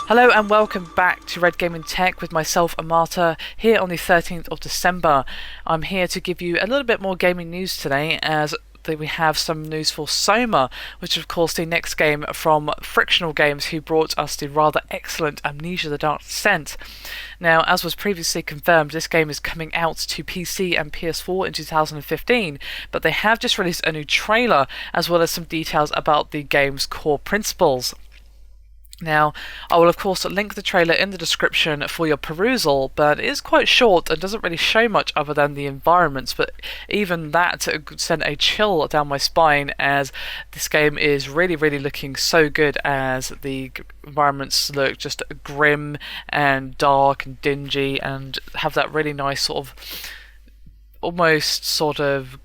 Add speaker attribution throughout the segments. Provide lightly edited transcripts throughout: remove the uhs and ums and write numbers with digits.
Speaker 1: Hello and welcome back to Red Gaming Tech with myself, Amata, here on the 13th of December. I'm here to give you a little bit more gaming news today, as we have some news for SOMA, which is of course the next game from Frictional Games, who brought us the rather excellent Amnesia: The Dark Descent. Now, as was previously confirmed, this game is coming out to PC and PS4 in 2015, but they have just released a new trailer as well as some details about the game's core principles. Now, I will of course link the trailer in the description for your perusal, but it is quite short and doesn't really show much other than the environments, but even that sent a chill down my spine, as this game is really looking so good, as the environments look just grim and dark and dingy and have that really nice sort of almost sort of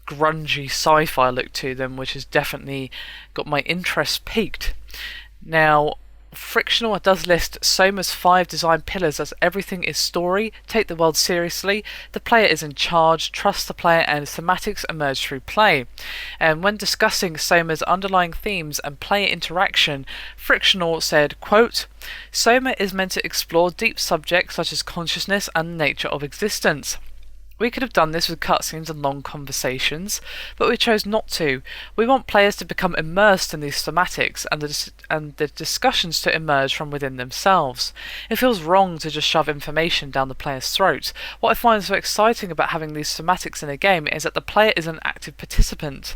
Speaker 1: grungy sci-fi look to them, which has definitely got my interest piqued. Now, Frictional does list SOMA's 5 design pillars as everything is story, take the world seriously, the player is in charge, trust the player, and thematics emerge through play. And when discussing SOMA's underlying themes and player interaction, Frictional said, quote, "SOMA is meant to explore deep subjects such as consciousness and the nature of existence. We could have done this with cutscenes and long conversations, but we chose not to. We want players to become immersed in these thematics and the discussions to emerge from within themselves. It feels wrong to just shove information down the player's throat. What I find so exciting about having these thematics in a game is that the player is an active participant.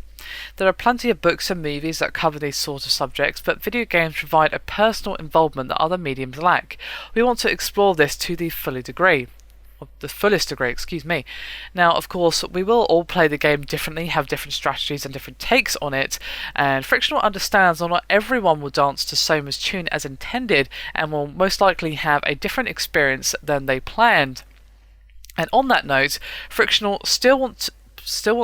Speaker 1: There are plenty of books and movies that cover these sort of subjects, but video games provide a personal involvement that other mediums lack. We want to explore this to the fullest degree. Now, of course, we will all play the game differently, have different strategies and different takes on it, and Frictional understands that not everyone will dance to SOMA's tune as intended and will most likely have a different experience than they planned. And on that note, Frictional still wants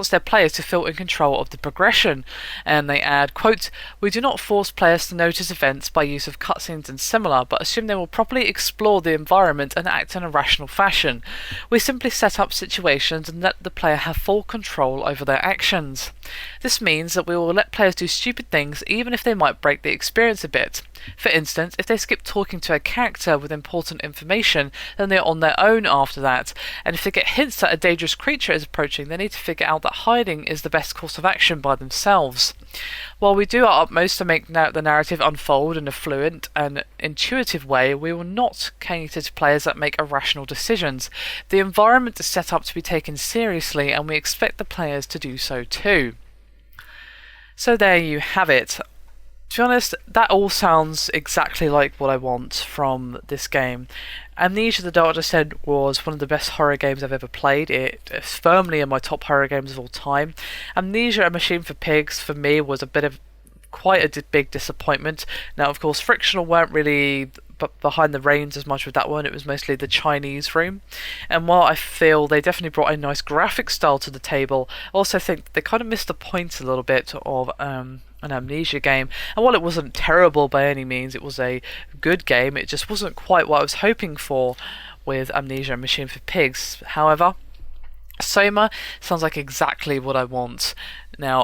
Speaker 1: their players to feel in control of the progression, and they add, quote, "We do not force players to notice events by use of cutscenes and similar, but assume they will properly explore the environment and act in a rational fashion. We simply set up situations and let the player have full control over their actions. This means that we will let players do stupid things even if they might break the experience a bit. For instance, if they skip talking to a character with important information, then they are on their own after that, and if they get hints that a dangerous creature is approaching, they need to figure out that hiding is the best course of action by themselves. While we do our utmost to make the narrative unfold in a fluent and intuitive way, we will not cater to players that make irrational decisions. The environment is set up to be taken seriously, and we expect the players to do so too." So there you have it. To be honest, that all sounds exactly like what I want from this game. Amnesia: The Dark Descent was one of the best horror games I've ever played. It is firmly in my top horror games of all time. Amnesia: A Machine for Pigs, for me, was quite a big disappointment. Now, of course, Frictional weren't really behind the reins as much with that one. It was mostly the Chinese room, and while I feel they definitely brought a nice graphic style to the table, I also think they kind of missed the point a little bit of an Amnesia game. And while it wasn't terrible by any means, it was a good game, it just wasn't quite what I was hoping for with Amnesia: A Machine for Pigs. However, SOMA sounds like exactly what I want. Now,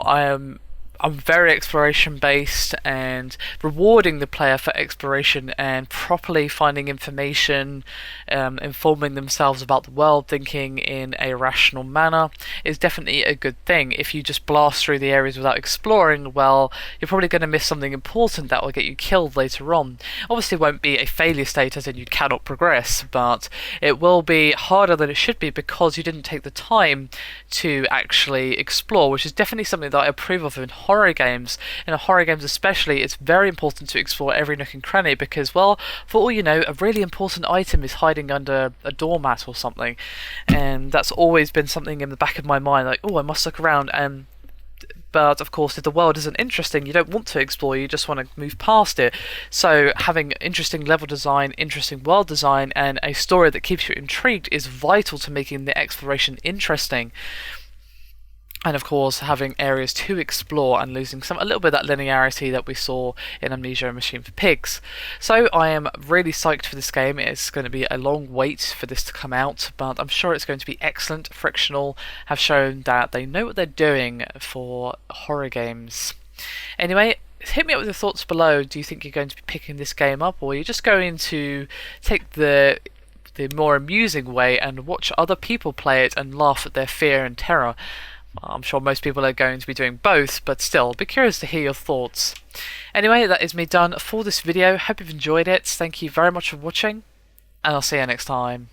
Speaker 1: I'm very exploration based and rewarding the player for exploration and properly finding information, informing themselves about the world, thinking in a rational manner is definitely a good thing. If you just blast through the areas without exploring, well, you're probably going to miss something important that will get you killed later on. Obviously it won't be a failure state as in you cannot progress, but it will be harder than it should be because you didn't take the time to actually explore, which is definitely something that I approve of in horror games. In horror games especially, it's very important to explore every nook and cranny because, well, for all you know, a really important item is hiding under a doormat or something, and that's always been something in the back of my mind, like, oh, I must look around. But of course, if the world isn't interesting, you don't want to explore, you just want to move past it. So having interesting level design, interesting world design, and a story that keeps you intrigued is vital to making the exploration interesting. And of course, having areas to explore and losing a little bit of that linearity that we saw in Amnesia: A Machine for Pigs. So I am really psyched for this game. It's going to be a long wait for this to come out, but I'm sure it's going to be excellent. Frictional have shown that they know what they're doing for horror games. Anyway, hit me up with your thoughts below. Do you think you're going to be picking this game up, or are you just going to take the more amusing way and watch other people play it and laugh at their fear and terror? I'm sure most people are going to be doing both, but still, be curious to hear your thoughts. Anyway, that is me done for this video. Hope you've enjoyed it. Thank you very much for watching, and I'll see you next time.